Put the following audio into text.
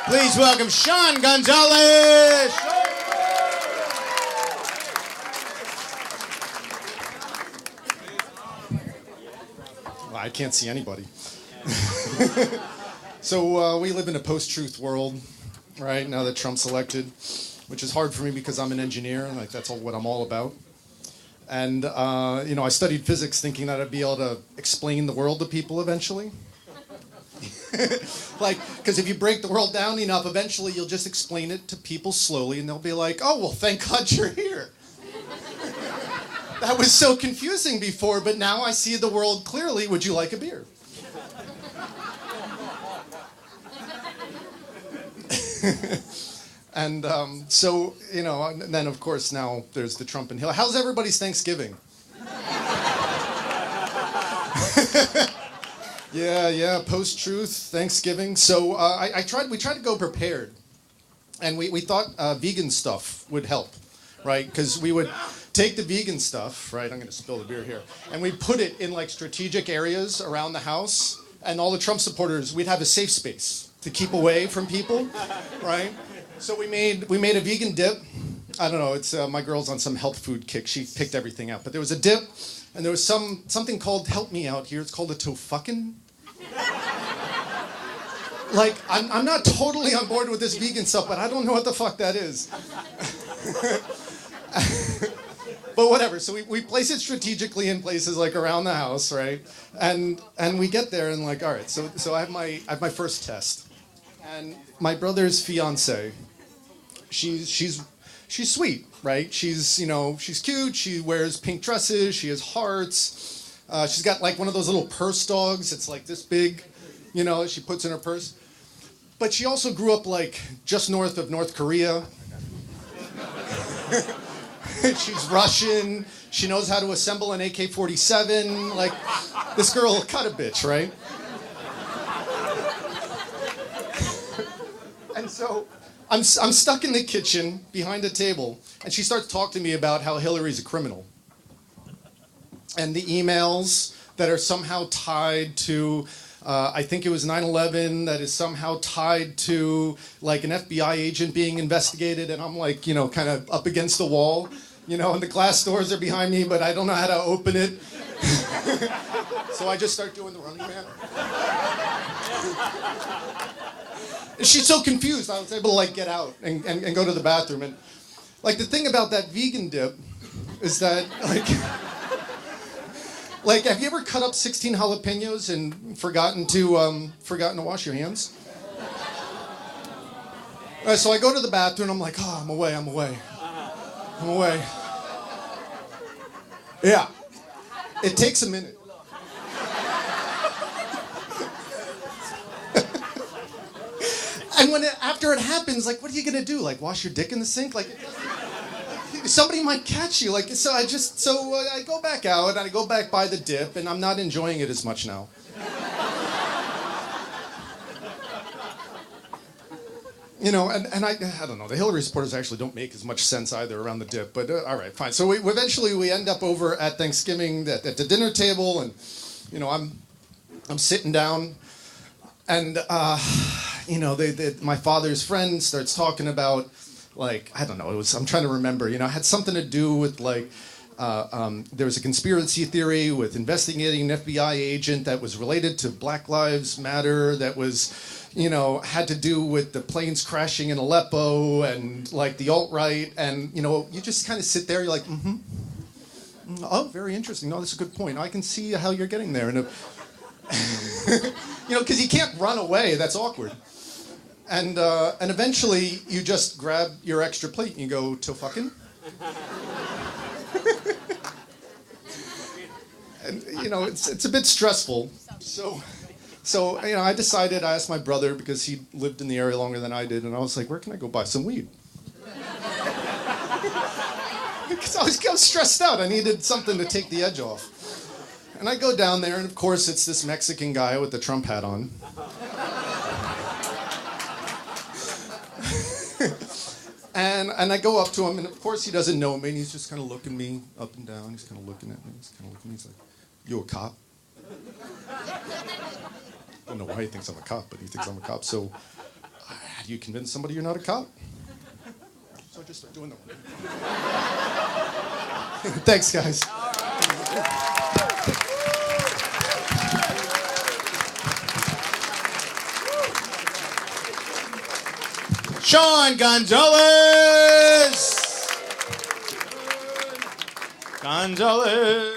Please welcome Sean Gonzalez. Well, I can't see anybody. So we live in a post-truth world, right? Now that Trump's elected, which is hard for me because I'm an engineer. Like that's what I'm all about. And I studied physics, thinking that I'd be able to explain the world to people eventually. Because if you break the world down enough, eventually you'll just explain it to people slowly, and they'll be like, "Oh, well, thank God you're here." That was so confusing before, but now I see the world clearly. Would you like a beer? And and then of course now there's the Trump and Hill. How's everybody's Thanksgiving? Yeah, post-truth, Thanksgiving. So we tried to go prepared. And we thought vegan stuff would help, right? Because we would take the vegan stuff, right? I'm going to spill the beer here. And we'd put it in like strategic areas around the house. And all the Trump supporters, we'd have a safe space to keep away from people, right? So we made a vegan dip. I don't know, it's my girl's on some health food kick. She picked everything out. But there was a dip. And there was something called, help me out here, it's called a tofucking. Like, I'm not totally on board with this vegan stuff, but I don't know what the fuck that is. But whatever, so we place it strategically in places like around the house, right? And we get there and like, all right, so I have my first test. And my brother's fiance, she's sweet, right? She's cute. She wears pink dresses. She has hearts. She's got like one of those little purse dogs. It's like this big, she puts in her purse. But she also grew up like just north of North Korea. She's Russian. She knows how to assemble an AK-47. Like, this girl cut a bitch, right? And so I'm stuck in the kitchen behind a table, and she starts talking to me about how Hillary's a criminal. And the emails that are somehow tied to, I think it was 9/11, that is somehow tied to like an FBI agent being investigated, and I'm like, kind of up against the wall, and the glass doors are behind me, but I don't know how to open it. So I just start doing the Running Man. And she's so confused, I was able to like get out and go to the bathroom. And like the thing about that vegan dip is that like have you ever cut up 16 jalapenos and forgotten to wash your hands? All right, so I go to the bathroom, I'm like, oh, I'm away. Yeah, it takes a minute. And after it happens, like, what are you gonna do? Like, wash your dick in the sink? Like, somebody might catch you. Like, so I go back out and I go back by the dip, and I'm not enjoying it as much now. And I don't know. The Hillary supporters actually don't make as much sense either around the dip. But all right, fine. So we eventually end up over at Thanksgiving at the dinner table, and I'm sitting down, and my father's friend starts talking about, like, I don't know, I'm trying to remember, it had something to do with, like, there was a conspiracy theory with investigating an FBI agent that was related to Black Lives Matter, that was, had to do with the planes crashing in Aleppo and, like, the alt-right, and, you just kind of sit there, you're like, oh, very interesting, no, that's a good point, I can see how you're getting there, and because you can't run away, that's awkward. And eventually, you just grab your extra plate and you go, tofucking? And, it's a bit stressful. So I decided, I asked my brother, because he lived in the area longer than I did, and I was like, where can I go buy some weed? Because I was stressed out. I needed something to take the edge off. And I go down there, and of course, it's this Mexican guy with the Trump hat on. And I go up to him, and of course he doesn't know me, and he's just kind of looking me up and down. He's kind of looking at me. He's like, you a cop? I don't know why he thinks I'm a cop, but he thinks I'm a cop. So you convince somebody you're not a cop? So I just start doing them. Thanks, guys. Sean Gonzalez! Gonzalez!